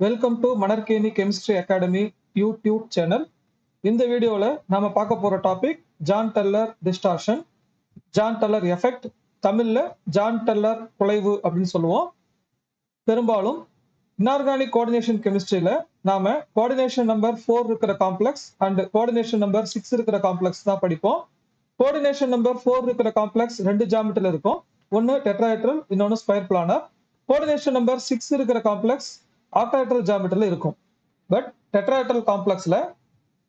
Welcome to Manarkeni chemistry academy YouTube channel. இந்த வீடியோவில் நாம பார்க்க போற topic Jahn Teller distortion, Jahn Teller effect, தமிழ்ல ஜான் டெல்லர் குலைவு அப்படின்னு சொல்லுவோம். பெரும்பாலும் இன்ஆர்கானிக் கோஆர்டினேஷன் கெமிஸ்ட்ரியில நாம கோஆர்டினேஷன் நம்பர் 4 இருக்கிற காம்ப்ளெக்ஸ் அண்ட் கோஆர்டினேஷன் நம்பர் 6 இருக்கிற காம்ப்ளெக்ஸ் தான் படிப்போம். கோஆர்டினேஷன் நம்பர் 4 இருக்கிற காம்ப்ளெக்ஸ் ரெண்டு ஜாமெட்ரில இருக்கும். ஒன்னு டெட்ராஹெட்ரல், இன்னொன்னு ஸ்கொயர் பிளானர். கோஆர்டினேஷன் நம்பர் 6 இருக்கிற காம்ப்ளெக்ஸ் ஆக்டாஹெட்ரல் ஜாமெட்ரில இருக்கும். பட் டெட்ராஹெட்ரல் காம்ப்ளெக்ஸ்ல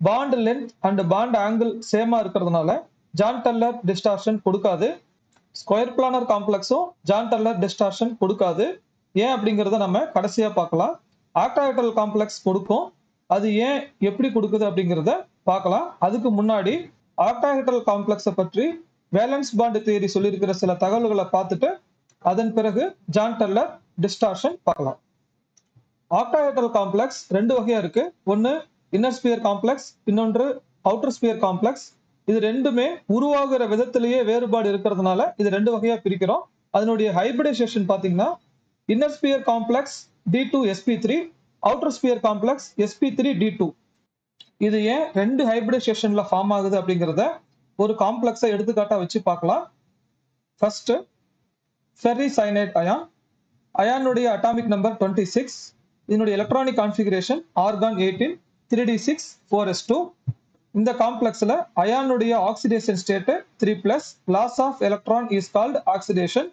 bond length and bond angle சேமா இருக்கிறதுனால ஜான் டெல்லர் டிஸ்டார்ஷன் கொடுக்காது. ஸ்கொயர் பிளானர் காம்ப்ளெக்ஸும் ஜான் டெல்லர் டிஸ்டார்ஷன் கொடுக்காது. ஏன் அப்படிங்கிறத நம்ம கடைசியா பார்க்கலாம். ஆக்டாஹெட்ரல் காம்ப்ளெக்ஸ் கொடுக்கும். அது ஏன் எப்படி கொடுக்குது அப்படிங்கிறத பார்க்கலாம். அதுக்கு முன்னாடி ஆக்டாஹெட்ரல் காம்ப்ளெக்ஸை பற்றி வேலன்ஸ் பாண்ட் தியரி சொல்லியிருக்கிற சில தகவல்களை பார்த்துட்டு அதன் பிறகு ஜான் டெல்லர் டிஸ்டார்ஷன் பார்க்கலாம். ஆக்டாஹெட்ரல் காம்ப்ளெக்ஸ் ரெண்டு வகையா இருக்கு. ஒன்னு இன்னர் ஸ்பியர் காம்ப்ளெக்ஸ், இன்னொன்று அவுட்டர் ஸ்பியர் காம்ப்ளெக்ஸ். இது ரெண்டுமே உருவாகிற விதத்திலேயே வேறுபாடு இருக்கிறதுனால இது ரெண்டு வகையா பிரிக்கிறோம். அதனுடைய ஹைபிரிடைசேஷன் பாத்தீங்கன்னா inner sphere complex D2sp3, outer sphere complex sp3d2. இது ஏன் ரெண்டு ஹைபிரிடைசேஷன்ல ஃபார்ம் ஆகுது அப்படிங்கிறத ஒரு காம்ப்ளெக்ஸை எடுத்துக்காட்டா வச்சு பார்க்கலாம். First ferri cyanide ion. அயானுடைய அட்டாமிக் நம்பர் 26. இதனுடைய electronic configuration argon 18 3d6 4s2. இந்த காம்ப்ளெக்ஸ்ல அயானுடைய oxidation state 3+. Loss of electron is called oxidation.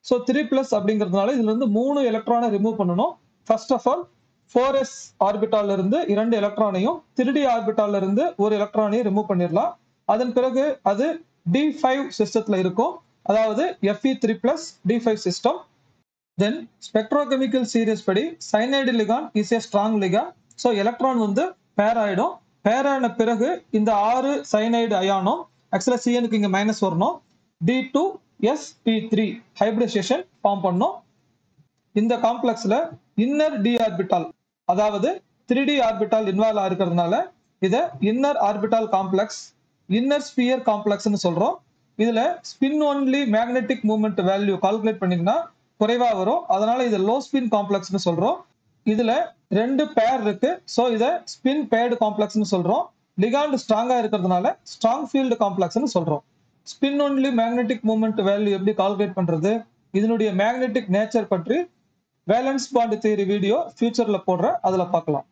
So 3+ அப்படிங்கிறதுனால இதுல இருந்து 3 எலக்ட்ரானை ரிமூவ் பண்ணணும். ஃபர்ஸ்ட் ஆஃப் ஆல் 4s ஆர்பிட்டால இருந்து 2 எலக்ட்ரானையும் 3d ஆர்பிட்டால இருந்து ஒரு எலக்ட்ரானையும் ரிமூவ் பண்ணிடலாம். அதன் பிறகு அது D5 சிஸ்டத்துல இருக்கும், அதாவது Fe3+ D5 சிஸ்டம். தென் ஸ்பெக்ட்ரோகெமிக்கல் சீரிஸ் படி cyanide லிகான் is a strong லிகான். So electron வந்து பேர் ஆயிடும். பேர் ஆன பிறகு இந்த 6 சைனைடு அயானும் ஆக்சுவலா சிஎனுக்கு இங்க மைனஸ் வரணும், D2sp3 ஹைபிரிடைசேஷன் ஃபார்ம் பண்ணும். இந்த காம்ப்ளெக்ஸ்ல இன்னர் டி ஆர்பிட்டால், அதாவது 3d ஆர்பிட்டால் இன்வால்வ் இருக்கிறதுனால இதை inner orbital complex, inner sphere காம்ப்ளெக்ஸ்னு சொல்றோம். இதுல spin only magnetic movement value calculate பண்ணீங்கன்னா குறைவா வரும். அதனால இது லோ ஸ்பின் காம்ப்ளெக்ஸ்னு சொல்றோம். இதுல ரெண்டு பேர் இருக்கு. சோ இத ஸ்பின் பேர்டு காம்ப்ளெக்ஸ்னு சொல்றோம். லிகாண்ட் ஸ்ட்ராங்கா இருக்கிறதுனால ஸ்ட்ராங் ஃபீல்டு காம்ப்ளெக்ஸ்னு சொல்றோம். Spin only magnetic movement value எப்படி கால்குலேட் பண்றது, இதனுடைய மேக்னெட்டிக் நேச்சர் பற்றி வேலன்ஸ் பாண்ட் தியரி வீடியோ ஃபியூச்சர்ல போடுற, அதுல பார்க்கலாம்.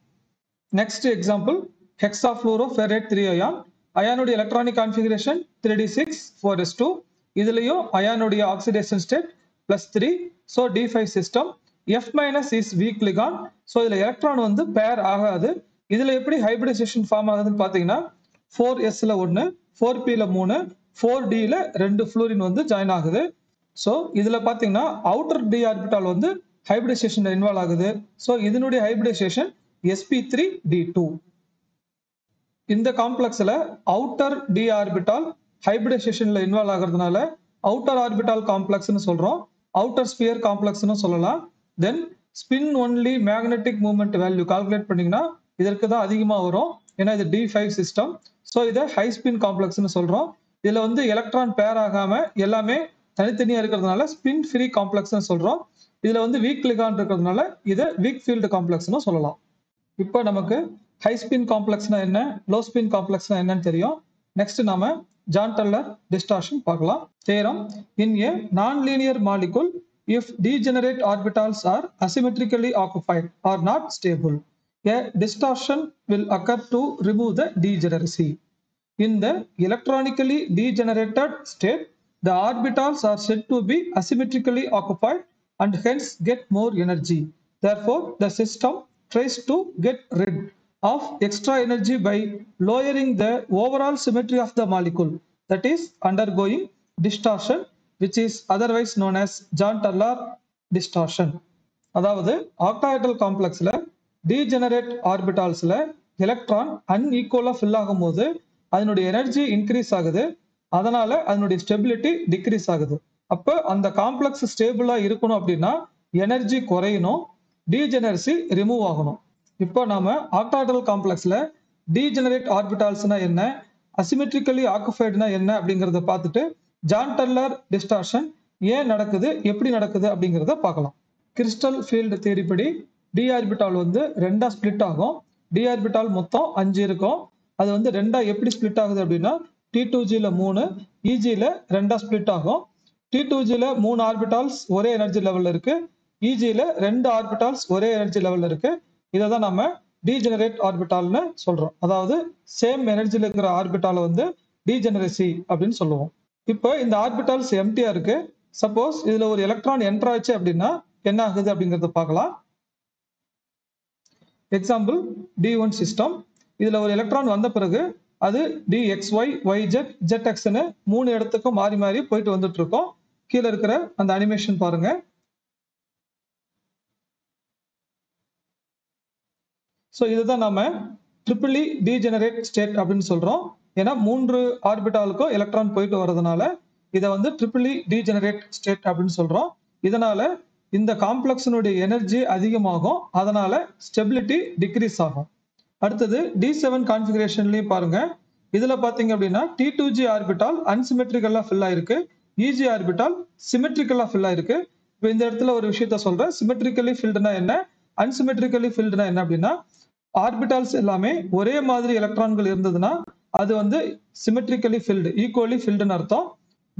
Next example hexafluoroferrate 3 ion. அயானுடைய எலக்ட்ரானிக் கான்ஃபிகரேஷன் 3d6 4s2. இதுலயும் அயானுடைய oxidation state +3. So D5 system. F- is weak ligand. So இதுல எலக்ட்ரான் வந்து பேர் ஆகாது. இதுல எப்படி ஹைபிரிடைசேஷன் ஃபார்ம் ஆகுதுன்னு பாத்தீங்கன்னா 4sல 1, 4pல 3, 4dல 2 ஃப்ளூரின் வந்து ஜாயின் ஆகுது. ஸோ இதுல பாத்தீங்கன்னா அவுட்டர் டி ஆர்பிட்டால் வந்து ஹைபிரிடைசேஷன் இன்வால்வ் ஆகுது. ஸோ இதனுடைய ஹைபிரிடைசேஷன் sp3d2. இந்த காம்ப்ளெக்ஸ்ல அவுட்டர் டி ஆர்பிட்டால் ஹைபிரிடைசேஷன்ல இன்வால்வ் ஆகிறதுனால அவுட்டர் ஆர்பிட்டால் காம்ப்ளெக்ஸ்னு சொல்றோம், அவுட்டர் ஸ்பியர் காம்ப்ளெக்ஸ்னு சொல்லலாம். Then spin only magnetic movement value calculate பண்ணீங்கன்னா இதற்கு தான் அதிகமா வரும், ஏன்னா இது D5 சிஸ்டம். ஸோ இதை ஹை ஸ்பின் காம்ப்ளெக்ஸ்னு சொல்றோம். இதுல வந்து எலக்ட்ரான் பேர் ஆகாம எல்லாமே தனித்தனியா இருக்கிறதுனால ஸ்பின் ஃப்ரீ காம்ப்ளெக்ஸ்னு சொல்றோம். இதுல வந்து வீக் லிகான் இருக்கிறதுனால இதை வீக் ஃபீல்டு காம்ப்ளெக்ஸ்னு சொல்லலாம். இப்போ நமக்கு ஹை ஸ்பின் காம்ப்ளெக்ஸ்னா என்ன, லோ ஸ்பின் காம்ப்ளெக்ஸ்னா என்னன்னு தெரியும். நெக்ஸ்ட் நாம ஜான் டெல்லர் டிஸ்டார்ஷன் பார்க்கலாம். Theorem: in a non-linear molecule, if degenerate orbitals are asymmetrically occupied or not stable, a distortion will occur to remove the degeneracy. In the electronically degenerated state, the orbitals are said to be asymmetrically occupied and hence get more energy. Therefore, the system tries to get rid of extra energy by lowering the overall symmetry of the molecule, that is undergoing distortion, which is otherwise known as John Teller distortion. அதாவது octahedral காம்ப்ளெக்ஸ்ல degenerate ஆர்பிட்டால்ஸ்ல electron அன்ஈக்குவலா fill ஆகும்போது அதனுடைய energy increase ஆகுது, அதனால அதனுடைய stability degrees ஆகுது. அப்ப அந்த காம்ப்ளெக்ஸ் ஸ்டேபிளா இருக்கணும் அப்படின்னா எனர்ஜி குறையணும், டீஜெனரசி ரிமூவ் ஆகணும். இப்போ நாம ஆக்டாஹெட்ரல் காம்ப்ளெக்ஸ்ல டீஜெனரேட் ஆர்பிட்டால்ஸ்னா என்ன, அசிமெட்ரிக்கலி ஆக்குபைடுனா என்ன அப்படிங்கறத பார்த்துட்டு ஜான் டெல்லர் டிஸ்டார்ஷன் ஏன் நடக்குது, எப்படி நடக்குது அப்படிங்கறத பார்க்கலாம். கிறிஸ்டல் ஃபீல்டு தியரி படி டி ஆர்பிட்டால் வந்து ரெண்டா ஸ்பிளிட் ஆகும். டி ஆர்பிட்டால் மொத்தம் 5 இருக்கும். அது வந்து ரெண்டா எப்படி ஸ்பிளிட் ஆகுது அப்படின்னா T2Gல 3, EGல ரெண்டா ஸ்பிளிட் ஆகும். T2Gல 3 ஆர்பிட்டால்ஸ் ஒரே எனர்ஜி லெவல்ல இருக்கு. EGல 2 ஆர்பிட்டால்ஸ் ஒரே எனர்ஜி லெவல்ல இருக்கு. இதை தான் நம்ம டீஜெனரேட் ஆர்பிட்டால்னு சொல்றோம். அதாவது சேம் எனர்ஜில இருக்கிற ஆர்பிட்டால வந்து டீஜெனரசி அப்படின்னு சொல்லுவோம். இப்போ இந்த ஆர்பிட்டால்ஸ் எம்டியா இருக்கு. சப்போஸ் இதுல ஒரு எலக்ட்ரான் என்டர் ஆச்சு அப்படின்னா என்ன ஆகுது அப்படிங்கறத பார்க்கலாம். Example D1 system. இதுல ஒரு எலக்ட்ரான் வந்த பிறகு அது DXY, YZ, ZXன்னு 3 இடத்துக்கும் மாறி மாறி போயிட்டு வந்துட்டு இருக்கோம். கீழே இருக்கிற அந்த அனிமேஷன் பாருங்க. ஸோ இதுதான் நாம ட்ரிபிள் டீஜெனரேட் ஸ்டேட் அப்படின்னு சொல்றோம். ஏன்னா 3 ஆர்பிட்டாலுக்கும் எலக்ட்ரான் போயிட்டு வர்றதுனால இதை வந்து ட்ரிபிள் டீஜெனரேட் ஸ்டேட் அப்படின்னு சொல்றோம். இதனால இந்த காம்ப்ளெக்ஸினுடைய எனர்ஜி அதிகமாகும். அதனால ஸ்டெபிலிட்டி டிக்ரீஸ் ஆகும். அடுத்தது D7 கான்ஃபிகரேஷன்லயும் பாருங்க. இதுல பாத்தீங்க அப்படின்னா T2G ஆர்பிட்டால் அன்சிமெட்ரிக்கலா ஃபில் ஆயிருக்கு. EG ஆர்பிட்டால் சிமெட்ரிக்கலா ஃபில் ஆயிருக்கு. இப்போ இந்த இடத்துல ஒரு விஷயத்த சொல்றேன். சிமெட்ரிக்கலி ஃபில்டுனா என்ன, அன்சிமெட்ரிக்கலி ஃபில்டுனா என்ன அப்படின்னா ஆர்பிட்டால்ஸ் எல்லாமே ஒரே மாதிரி எலக்ட்ரான்கள் இருந்ததுன்னா அது வந்து சிமெட்ரிக்கலி ஃபில்டு, ஈக்குவலி ஃபில்டுன்னு அர்த்தம்.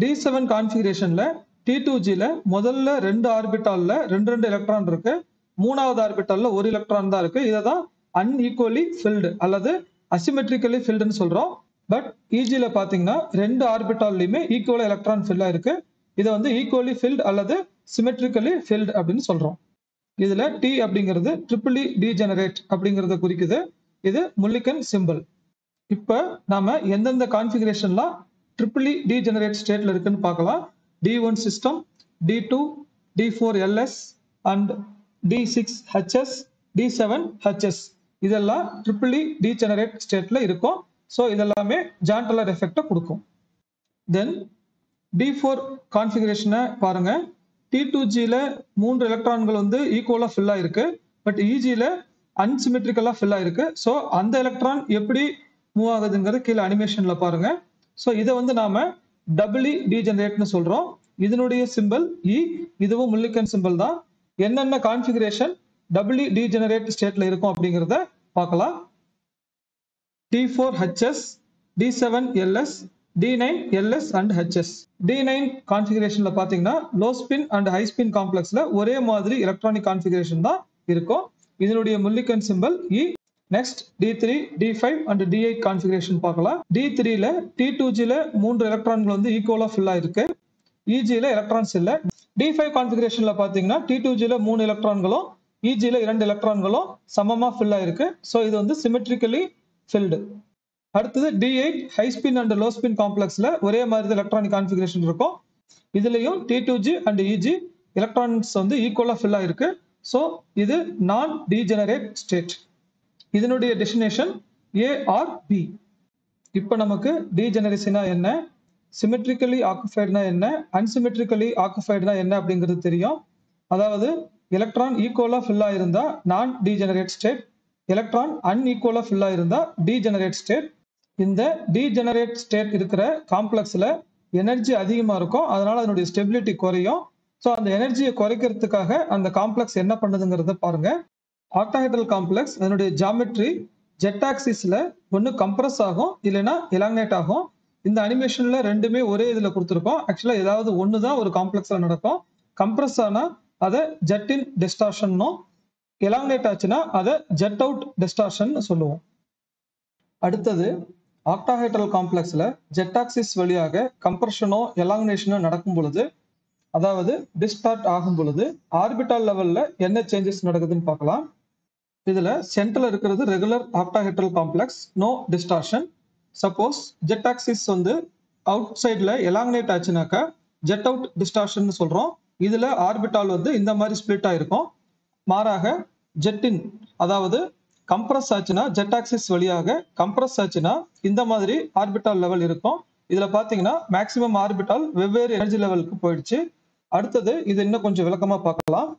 D7 கான்ஃபிகரேஷன்ல T2Gல முதல்ல 2 ஆர்பிட்டால்ல 2 எலக்ட்ரான் இருக்கு. 3வது ஆர்பிட்டால்ல ஒரு எலக்ட்ரான் தான் இருக்கு. இதை தான் அன்ஈக்குவலி ஃபில்டு அல்லது அசிமெட்ரிக்கலி ஃபில்டுன்னு சொல்றோம். பட் EGல பாத்தீங்கன்னா 2 ஆர்பிட்டால்லையுமே ஈக்குவலா எலக்ட்ரான் ஃபில் ஆயிருக்கு. இதை வந்து ஈக்குவலி ஃபில்டு அல்லது சிமெட்ரிக்கலி ஃபில்டு அப்படின்னு சொல்றோம். இதுல T அப்படிங்கிறது ட்ரிபிள் டீஜெனரேட் அப்படிங்கறத குறிக்குது. இது முல்லிகன் சிம்பிள். இப்ப நாம எந்தெந்த கான்ஃபிகரேஷன்லாம் ட்ரிபிள் டீஜெனரேட் ஸ்டேட்ல இருக்குன்னு பார்க்கலாம். D1 system, D2, D4 LS and D6 HS, D7 HS இதெல்லாம் ட்ரிபிள் டீஜெனரேட் ஸ்டேட்ல இருக்கும். ஸோ இதெல்லாமே ஜான்டலர் எஃபெக்டை கொடுக்கும். தென் D4 கான்ஃபிகரேஷனை பாருங்க. T2Gல 3 எலக்ட்ரான்கள் வந்து ஈக்குவலா ஃபில் ஆயிருக்கு. பட் EGல அன்சிமெட்ரிக்கலா ஃபில் ஆயிருக்கு. ஸோ அந்த எலக்ட்ரான் எப்படி மூவ் ஆகுதுங்கிறது கீழே அனிமேஷன்ல பாருங்க. ஸோ இதை வந்து நாம டபுள் டீஜெனரேட்னு சொல்றோம். இதனுடைய சிம்பிள் E, இதுவும் முல்லிகன் சிம்பிள் தான். என்னென்ன கான்ஃபிகரேஷன் டபுள் டீஜெனரேட் ஸ்டேட்ல இருக்கும் அப்படிங்கிறத பார்க்கலாம். D4HS, D7 LS, D9 LS and HS. D9 கான்ஃபிகரேஷன்ல பாத்தீங்கன்னா low spin and high spin காம்ப்ளெக்ஸ்ல ஒரே மாதிரி எலக்ட்ரானிக் கான்ஃபிகரேஷன் தான் இருக்கும். இதனுடைய Mulliken symbol E. Next D3, D5 and D8 configuration பார்க்கலாம். D3ல T2Gல 3 எலக்ட்ரான்கள் வந்து ஈக்குவலா ஃபில் ஆயிருக்கு. EGல எலக்ட்ரான்ஸ் இல்ல. D5 கான்ஃபிகரேஷன்ல பாத்தீங்கன்னா T2Gல 3 எலக்ட்ரான்களும் EGல 2 எலக்ட்ரான்களும் சமமா ஃபில் ஆயிருக்கு. ஸோ இது வந்து சிமெட்ரிக்கலி ஃபில்டு. அடுத்தது D8 high spin and low spin காம்ப்ளெக்ஸ்ல ஒரே மாதிரி எலக்ட்ரானிக் கான்ஃபிகரேஷன் இருக்கும். இதுலயும் T2G அண்ட் EG எலக்ட்ரான்ஸ் வந்து ஈக்குவலா ஃபில் ஆயிருக்கு. ஸோ இது நான் டீஜெனரேட் ஸ்டேட். இதனுடைய டெஃபினேஷன் A or B. இப்போ நமக்கு டீஜெனரசினா என்ன, சிமெட்ரிக்கலி ஆக்குபைடுனா என்ன, அன்சிமெட்ரிக்கலி ஆக்குபைடுனா என்ன அப்படிங்கிறது தெரியும். அதாவது எலக்ட்ரான் ஈக்குவலா ஃபில் ஆயிருந்தா நான் டீஜெனரேட் ஸ்டேட், எலக்ட்ரான் அன்ஈக்குவலா ஃபில் ஆயிருந்தா டீஜெனரேட் ஸ்டேட். இந்த டீஜெனரேட் ஸ்டேட் இருக்கிற காம்ப்ளெக்ஸ்ல எனர்ஜி அதிகமா இருக்கும். அதனால அதனுடைய ஸ்டெபிலிட்டி குறையும். ஸோ அந்த எனர்ஜியை குறைக்கிறதுக்காக அந்த காம்ப்ளெக்ஸ் என்ன பண்ணுதுங்கிறத பாருங்க. ஆக்டாஹெட்ரல் காம்ப்ளெக்ஸ் அதனுடைய ஜியாமெட்ரி ஜெட் ஆக்சிஸ்ல ஒன்று கம்ப்ரஸ் ஆகும், இல்லைன்னா எலாங்னேட் ஆகும். இந்த அனிமேஷன்ல ரெண்டுமே ஒரே இதுல கொடுத்துருக்கோம். ஆக்சுவலா ஏதாவது ஒன்று தான் ஒரு காம்ப்ளெக்ஸ்ல நடக்கும். கம்ப்ரஸ் ஆனா அதை ஜெட் இன் டிஸ்டார்ஷன்னும், எலாங்னேட் ஆச்சுன்னா அதை ஜெட் அவுட் டிஸ்டார்ஷன் சொல்லுவோம். அடுத்தது ஆக்டாஹெட்ரல் காம்ப்ளெக்ஸ்ல ஜெட் ஆக்சிஸ் வழியாக கம்ப்ரஷனோ எலாங்னேஷனோ நடக்கும் பொழுது, அதாவது டிஸ்டார்ட் ஆகும் பொழுது ஆர்பிட்டால் லெவல்ல என்ன சேஞ்சஸ் நடக்குதுன்னு பார்க்கலாம். இதுல சென்டர்ல இருக்கிறது regular octahedral complex, no distortion. Suppose Z axis வந்து அவுட் சைட்ல எலாங்னேட் ஆச்சுனாக்கா ஜெட் அவுட் டிஸ்டார்ஷன் சொல்றோம். இதுல ஆர்பிட்டால் வந்து இந்த மாதிரி ஸ்பிளிட் ஆயிருக்கும். மாறாக ஜெட்டின், அதாவது கம்ப்ரஸ் ஆச்சுன்னா ஜெட் ஆக்சிஸ் வழியாக கம்ப்ரஸ் ஆச்சுன்னா இந்த மாதிரி ஆர்பிட்டால் லெவல் இருக்கும். இதுல பாத்தீங்கன்னா மேக்சிமம் ஆர்பிட்டால் வெவ்வேறு எனர்ஜி லெவலுக்கு போயிடுச்சு. அடுத்தது இது இன்னும் கொஞ்சம் விளக்கமா பார்க்கலாம்.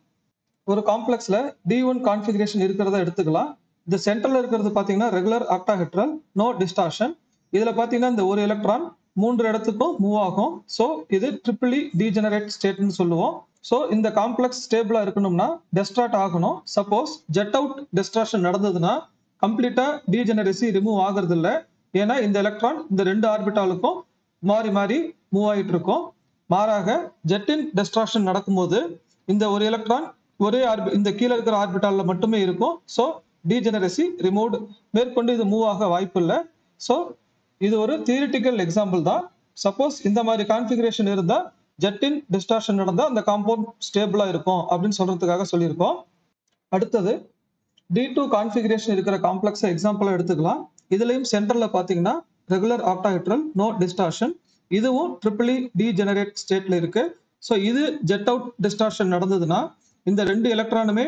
ஒரு காம்ப்ளெக்ஸ்ல D1 கான்ஃபிகரேஷன் இருக்கிறத எடுத்துக்கலாம். இந்த சென்டர்ல இருக்கிறது பாத்தீங்கன்னா ரெகுலர் ஆக்டாஹெட்ரல், நோ டிஸ்டார்ஷன். இதுல பாத்தீங்கன்னா இந்த ஒரு எலக்ட்ரான் 3 இடத்துக்கும் மூவ் ஆகும். ஸோ இது ட்ரிபிள் டீஜெனரேட் ஸ்டேட்னு சொல்லுவோம். ஸோ இந்த காம்ப்ளெக்ஸ் ஸ்டேபிளா இருக்கணும்னா டெஸ்ட்ராக்ட் ஆகணும். சப்போஸ் ஜெட் அவுட் டிஸ்ட்ராக்ஷன் நடந்ததுன்னா கம்ப்ளீட்டா டீஜெனரசி ரிமூவ் ஆகிறது இல்லை. ஏன்னா இந்த எலக்ட்ரான் இந்த ரெண்டு ஆர்பிட்டாலுக்கும் மாறி மாறி மூவ் ஆகிட்டு இருக்கும். மாறாக ஜெட்டின் டிஸ்ட்ராக்ஷன் நடக்கும்போது இந்த ஒரு எலக்ட்ரான் ஒரே இந்த கீழே இருக்கிற ஆர்பிட்டாலில் மட்டுமே இருக்கும். ஸோ டீஜெனரசி ரிமூவ்டு, மேற்கொண்டு இது மூவ் ஆக வாய்ப்பு இல்லை. ஸோ இது ஒரு தியரிட்டிக்கல் எக்ஸாம்பிள் தான். சப்போஸ் இந்த மாதிரி கான்ஃபிகரேஷன் இருந்தால் ஜெட்டின் டிஸ்ட்ராக்ஷன் நடந்தால் அந்த காம்பவுண்ட் ஸ்டேபிளா இருக்கும் அப்படின்னு சொல்றதுக்காக சொல்லியிருக்கோம். அடுத்தது D2 கான்ஃபிகரேஷன் இருக்கிற காம்ப்ளெக்ஸை எக்ஸாம்பிளா எடுத்துக்கலாம். இதுலயும் சென்டர்ல பாத்தீங்கன்னா ரெகுலர் ஆக்டாஹெட்ரல், நோ டிஸ்டார்ஷன். இதுவும் ட்ரிபிளி டீஜெனரேட் ஸ்டேட்ல இருக்கு. ஸோ இது ஜெட் அவுட் டிஸ்டார்ஷன் நடந்ததுன்னா இந்த ரெண்டு எலக்ட்ரானுமே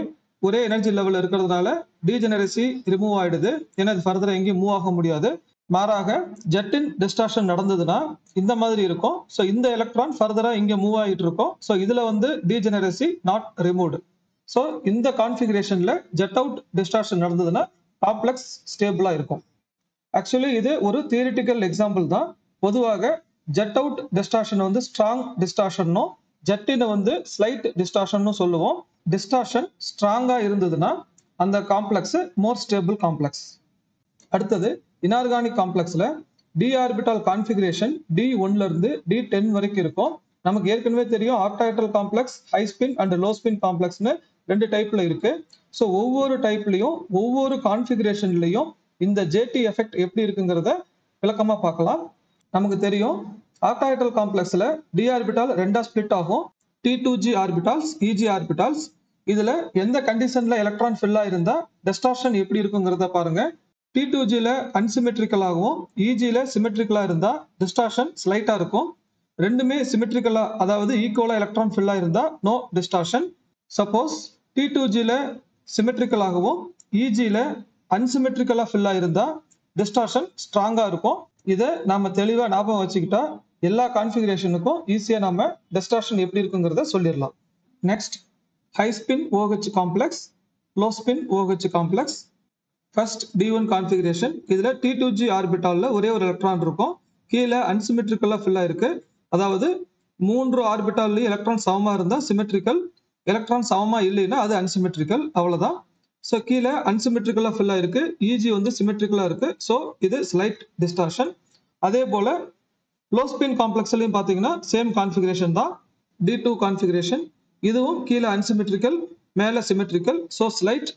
ஒரே எனர்ஜி லெவல் இருக்கிறதுனால டீஜெனரசி ரிமூவ் ஆயிடுது. ஏன்னா இது ஃபர்தரா எங்கேயும் மூவ் ஆக முடியாது. மாறாக ஜெட்டின் டிஸ்டார்ஷன் நடந்ததுன்னா இந்த மாதிரி இருக்கும். ஸோ இந்த எலக்ட்ரான் ஃபர்தரா இங்க மூவ் ஆகிட்டு இருக்கும். ஸோ இதுல வந்து டீஜெனரசி நாட் ரிமூவ்டு. ஸோ இந்த கான்ஃபிகரேஷன்ல ஜெட் அவுட் டிஸ்டார்ஷன் நடந்ததுன்னா காம்ப்ளெக்ஸ் ஸ்டேபிளா இருக்கும். ஆக்சுவலி இது ஒரு தியரிட்டிக்கல் எக்ஸாம்பிள் தான். பொதுவாக ஜெட் அவுட் டிஸ்டார்ஷன் வந்து ஸ்ட்ராங் டிஸ்டார்ஷனும் ஜெட்டினை வந்து ஸ்லைட் டிஸ்டார்ஷன் சொல்லுவோம். டிஸ்டார்ஷன் ஸ்ட்ராங்கா இருந்ததுன்னா அந்த காம்ப்ளெக்ஸ் மோர் ஸ்டேபிள் காம்ப்ளெக்ஸ். அடுத்தது இன்ஆர்கானிக் காம்ப்ளெக்ஸ்ல டி ஆர்பிட்டால் கான்ஃபிகரேஷன் D1ல இருந்து D10 வரைக்கும் இருக்கும். நமக்கு ஏற்கனவே தெரியும் octahedral complex, high spin and low spin காம்ப்ளெக்ஸ்னு ரெண்டு டைப்ல இருக்கு. ஸோ ஒவ்வொரு டைப்லயும் ஒவ்வொரு கான்ஃபிகரேஷன்லயும் இந்த ஜேடி எஃபெக்ட் எப்படி இருக்குங்கிறத விளக்கமா பார்க்கலாம். நமக்கு தெரியும் ஆக்டாஹெட்ரல் காம்ப்ளெக்ஸ்ல டி ஆர்பிட்டால் ரெண்டா ஸ்பிளிட் ஆகும். T2G orbitals, EG orbitals. இதுல எந்த கண்டிஷன்ல எலக்ட்ரான் ஃபில்லா இருந்தா டிஸ்டார்ஷன் எப்படி இருக்குங்கிறத பாருங்க. T2Gல அன்சிமெட்ரிக்கலாகவும் EGல சிமெட்ரிக்கலா இருந்தா டிஸ்டார்ஷன் ஸ்லைட்டா இருக்கும். ரெண்டுமே சிமெட்ரிக்கலா, அதாவது ஈக்குவலா எலக்ட்ரான் ஃபில்லா இருந்தா நோ டிஸ்டார்ஷன். சப்போஸ் T2Gல சிமெட்ரிக்கலாகவும் EGல அன்சிமெட்ரிக்கலா ஃபில்லா இருந்தா டிஸ்டார்ஷன் ஸ்ட்ராங்கா இருக்கும். இதை நாம தெளிவா ஞாபகம் வச்சுக்கிட்டா எல்லா கான்ஃபிகரேஷனுக்கும் ஈஸியா நாம டிஸ்டார்ஷன் எப்படி இருக்குங்கிறத சொல்லிடலாம். Next high spin OH complex, low spin OH complex. First D1 configuration. இதுல T2G ஆர்பிட்டால்ல ஒரே ஒரு எலக்ட்ரான் இருக்கும். கீழே அன்சிமெட்ரிக்கலா ஃபில்லா இருக்கு. அதாவது மூன்று ஆர்பிட்டால்லையும் எலக்ட்ரான் சமமா இருந்தா சிமெட்ரிக்கல், எலக்ட்ரான் சமமா இல்லைன்னா அது அன்சிமெட்ரிக்கல். அவ்வளவுதான். ஸோ கீழே அன்சிமெட்ரிக்கலா ஃபில்லா இருக்கு, EG வந்து சிமெட்ரிக்கலா இருக்கு. ஸோ இது ஸ்லைட் டிஸ்டார்ஷன். அதே போல லோ ஸ்பின் காம்ப்ளெக்ஸ்லயும் பாத்தீங்கன்னா சேம் கான்ஃபிகரேஷன் தான். D2 configuration. இதுவும் கீழே அன்சிமெட்ரிக்கல், மேல சிமெட்ரிக்கல். So slight.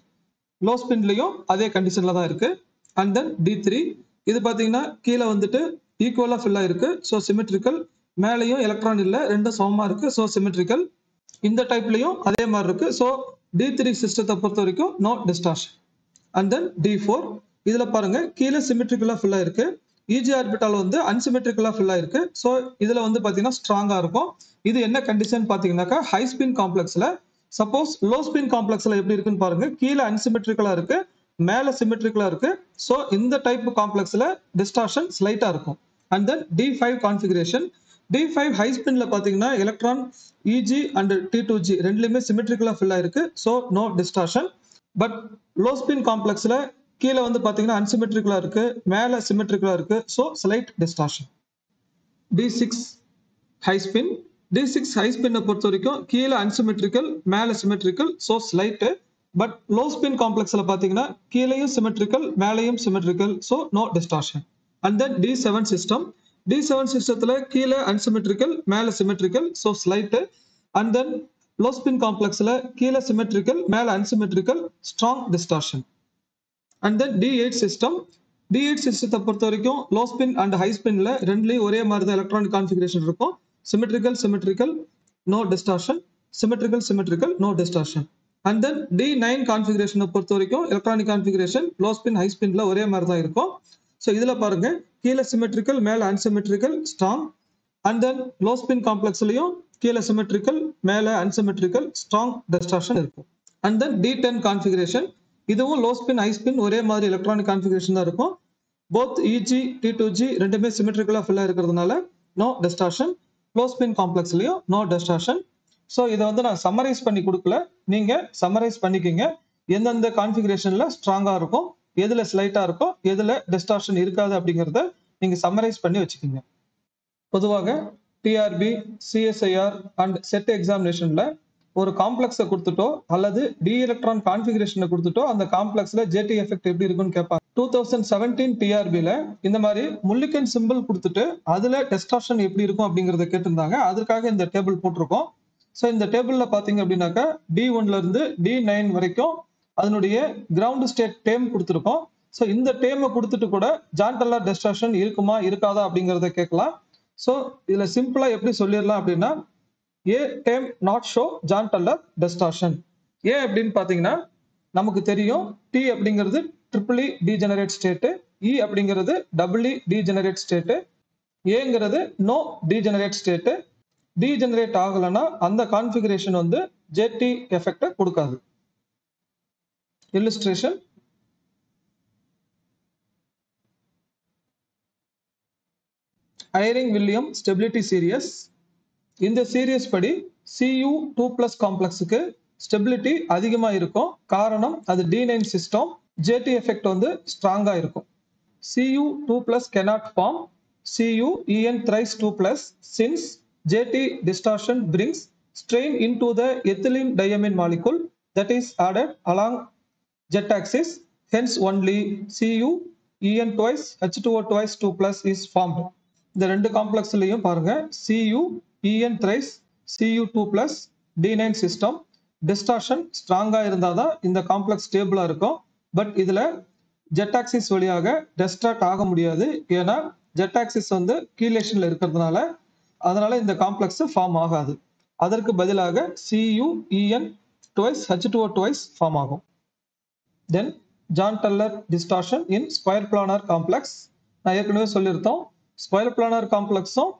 லோ ஸ்பின்லயும் அதே கண்டிஷன்ல தான் இருக்கு. And then D3. இது பாத்தீங்கன்னா கீழே வந்துட்டு ஈக்குவலா ஃபில்லா இருக்கு. So symmetrical. மேலையும் எலக்ட்ரான் இல்லை, ரெண்டும் சமமா இருக்கு. So symmetrical. இந்த டைப்லயும் அதே மாதிரி இருக்கு. ஸோ D3 சிஸ்டத்தை பொறுத்த வரைக்கும் no distortion. And then D4. இதுல பாருங்க கீழே சிமெட்ரிக்கலா ஃபில்லா இருக்கு, EG ஆர்பிட்டால் வந்து அன்சிமெட்ரிக்கலா ஃபில்லா இருக்கு. ஸோ இதுல வந்து பாத்தீங்கன்னா ஸ்ட்ராங்கா இருக்கும். இது என்ன கண்டிஷன் பாத்தீங்கன்னாக்கா ஹை ஸ்பின் காம்ப்ளெக்ஸ்ல. சப்போஸ் லோ ஸ்பின் காம்ப்ளெக்ஸ்ல எப்படி இருக்குன்னு பாருங்க. கீழே அன்சிமெட்ரிக்கலா இருக்கு, மேல சிமெட்ரிக்கலா இருக்கு. ஸோ இந்த டைப் காம்ப்ளெக்ஸ்ல டிஸ்டார்ஷன் ஸ்லைட்டா இருக்கும். And then D5 configuration. D5 high ஸ்பின்ல பாத்தீங்கன்னா எலக்ட்ரான் EG அண்ட் T2G ரெண்டுலயுமே சிமெட்ரிக்கலா ஃபில்லா இருக்கு. So no distortion. But low spin காம்ப்ளெக்ஸ்ல கீழே வந்து பாத்தீங்கன்னா அன்சிமெட்ரிக்கலா இருக்கு, மேல சிமெட்ரிக்கலா இருக்கு. So slight distortion. D6 high spin. D6 high ஸ்பின்னை பொறுத்த வரைக்கும் கீழே அன்சிமெட்ரிக்கல், மேல symmetrical. So slight. But low spin காம்ப்ளெக்ஸ்ல பாத்தீங்கன்னா கீழேயும் சிமெட்ரிக்கல், மேலையும் symmetrical. So no distortion. And then D7 system. D7 சிஸ்டத்துல கீழே அன்சிமெட்ரிக்கல், மேல symmetrical. So slight. And then low spin காம்ப்ளெக்ஸ்ல கீழே சிமெட்ரிக்கல், மேல unsymmetrical. Strong distortion. And then D8 system. D8 சிஸ்டத்தை பொறுத்த வரைக்கும் லோ ஸ்பின் அண்ட் ஹை ஸ்பின்ல ரெண்டுலயும் ஒரே மாதிரி தான் எலக்ட்ரானிக் கான்ஃபிகரேஷன் இருக்கும். Symmetrical symmetrical, no distortion. Symmetrical symmetrical, no distortion. And then D9 கான்ஃபிகரேஷனை பொறுத்த வரைக்கும் electronic configuration low spin high ஸ்பின்ல ஒரே மாதிரி தான் இருக்கும். ஸோ இதுல பாருங்க கீழே சிமெட்ரிக்கல், மேல unsymmetrical, strong. And then low spin காம்ப்ளெக்ஸ்லயும் கீழே சிமெட்ரிக்கல், மேல அன்சிமெட்ரிக்கல், ஸ்ட்ராங் டிஸ்டார்ஷன் இருக்கும். And then D10 configuration. இதுவும் லோ ஸ்பின் ஹை ஸ்பின் ஒரே மாதிரி எலக்ட்ரானிக் கான்ஃபிகரேஷன் தான் இருக்கும். போத் EG T2G ரெண்டுமே சிமெட்ரிக்கலா ஃபில்லா இருக்கிறதுனால நோ டிஸ்டார்ஷன். லோ ஸ்பின் காம்ப்ளெக்ஸ்லயும் நோ டிஸ்டார்ஷன். ஸோ இதை வந்து நான் சம்மரைஸ் பண்ணி கொடுக்கல, நீங்க சம்மரைஸ் பண்ணிக்கிங்க. எந்தெந்த கான்ஃபிகரேஷன்ல ஸ்ட்ராங்கா இருக்கும், எதுல ஸ்லைட்டா இருக்கும், எதுல டிஸ்டார்ஷன் இருக்காது அப்படிங்கிறத நீங்க சம்மரைஸ் பண்ணி வச்சுக்கோங்க. பொதுவாக TRB, CSIR அண்ட் செட் எக்ஸாமினேஷன்ல ஒரு காம்ப்ளெக்ஸை கொடுத்துட்டோ அல்லது டி எலக்ட்ரான் கான்ஃபிகரேஷனை கொடுத்துட்டோ அந்த காம்ப்ளெக்ஸ்ல ஜேடி எஃபெக்ட் எப்படி இருக்குன்னு கேட்பாங்க. 2017 டிஆர்பில இந்த மாதிரி முல்லிகன் சிம்பிள் கொடுத்துட்டு அதுல டிஸ்டார்ஷன் எப்படி இருக்கும் அப்படிங்கறத கேட்டிருந்தாங்க. அதுக்காக இந்த டேபிள் போட்டிருக்கோம். ஸோ இந்த டேபிள்ல பாத்தீங்க அப்படின்னாக்கா D1ல இருந்து D9 வரைக்கும் அதனுடைய கிரவுண்ட் ஸ்டேட் டேம் கொடுத்துருக்கோம். ஸோ இந்த டேமை கொடுத்துட்டு கூட ஜான் டெல்லர் டிஸ்டார்ஷன் இருக்குமா இருக்காதா அப்படிங்கறத கேட்கலாம். ஸோ இதுல சிம்பிளா எப்படி சொல்லிடலாம் அப்படின்னா A term not show John Teller distortion. A அப்படின்னு பாத்தீங்கன்னா நமக்கு தெரியும் T அப்படிங்கிறது triply degenerate state, E அப்படிங்கிறது டபுள் இ டீஜெனரேட் ஸ்டேட், Aங்கிறது நோ டீஜெனரேட் ஸ்டேட். டீஜெனரேட் ஆகலன்னா அந்த கான்ஃபிகரேஷன் வந்து JT எஃபெக்ட் கொடுக்காது. Illustration Irving William stability series. இந்த சீரியஸ் படி Cu2+ காம்ப்ளெக்ஸுக்கு ஸ்டெபிலிட்டி அதிகமா இருக்கும். காரணம் அது D9 சிஸ்டம், JT எஃபெக்ட் வந்து ஸ்ட்ராங்கா இருக்கும். Cu2+ cannot form Cu thrice 2+ since JT distortion brings strain into the ethylene diamine molecule that is added along jet axis. Hence only Cu twice H2O twice 2+ is formed. இந்த ரெண்டு காம்ப்ளெக்ஸ்லயும் பாருங்க Cu thrice Cu2+ D9 system distortion ஸ்ட்ராங்கா இருந்தாதான் இந்த complex ஸ்டேபிளா இருக்கும். But இதுல jet axis வழியாக டிஸ்டார்ட் ஆக முடியாது. ஏன்னா ஜெட் ஆக்சிஸ் வந்து கீலேஷன்ல இருக்கிறதுனால அதனால இந்த காம்ப்ளெக்ஸ் ஃபார்ம் ஆகாது. அதற்கு பதிலாக Cu twice H2O twice form ஆகும். தென் ஜான் டெல்லர் டிஸ்டார்ஷன் இன் ஸ்கொயர் பிளானர் காம்ப்ளெக்ஸ். நான் ஏற்கனவே சொல்லியிருந்தோம் ஸ்கொயர் பிளானர் காம்ப்ளெக்ஸும்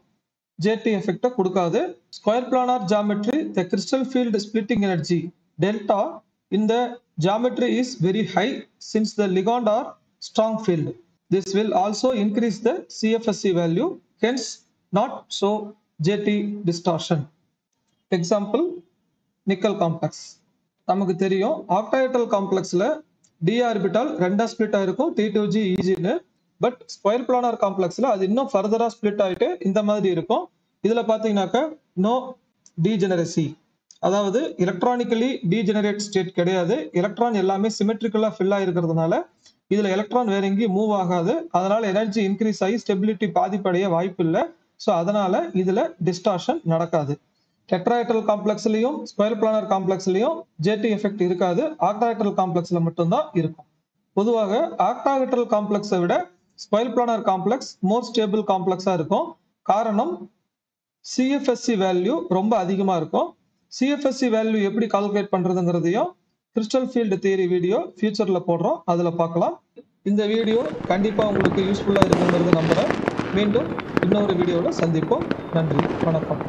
JT எஃபெக்ட் கொடுக்காது. Square planar geometry the crystal field splitting energy delta in the geometry is very high since the ligand are strong field. This will also increase the CFSE value, hence not show JT distortion. Example nickel complex. நமக்கு தெரியும் octahedral காம்ப்ளெக்ஸ்ல d orbital ரெண்டா split ஆயிருக்கும் T2G EGன்னு. But square planar காம்ப்ளெக்ஸ்ல அது இன்னும் ஃபர்தரா split ஆயிட்டு இந்த மாதிரி இருக்கும். இதுல பாத்தீங்கன்னாக்கா நோ டீஜெனரசி, அதாவது எலக்ட்ரானிக்கலி டீஜெனரேட் ஸ்டேட் கிடையாது. எலக்ட்ரான் எல்லாமே சிமெட்ரிக்கலா ஃபில் ஆயிருக்கிறதுனால இதுல எலக்ட்ரான் வேற எங்கேயும் மூவ் ஆகாது. அதனால எனர்ஜி இன்க்ரீஸ் ஆகி ஸ்டெபிலிட்டி பாதிப்படைய வாய்ப்பு இல்லை. ஸோ அதனால இதுல டிஸ்டார்ஷன் நடக்காது. டெட்ராஹெட்ரல் காம்ப்ளெக்ஸ்லயும் ஸ்கொயர் பிளானர் காம்ப்ளெக்ஸ்லயும் JT எஃபெக்ட் இருக்காது. ஆக்டாஹெட்ரல் காம்ப்ளெக்ஸ்ல மட்டும்தான் இருக்கும். பொதுவாக ஆக்டாஹெட்ரல் காம்ப்ளெக்ஸை விட square planar complex more stable காம்ப்ளெக்ஸா இருக்கும். காரணம் CFSE வேல்யூ ரொம்ப அதிகமா இருக்கும். CFSE வேல்யூ எப்படி கால்குலேட் பண்றதுங்கிறதையும் கிறிஸ்டல் ஃபீல்டு தியரி வீடியோ ஃபியூச்சர்ல போடுறோம், அதுல பார்க்கலாம். இந்த வீடியோ கண்டிப்பா உங்களுக்கு யூஸ்ஃபுல்லா இருக்குங்கிறது நம்புறேன். மீண்டும் இன்னொரு வீடியோல சந்திப்போம். நன்றி, வணக்கம்.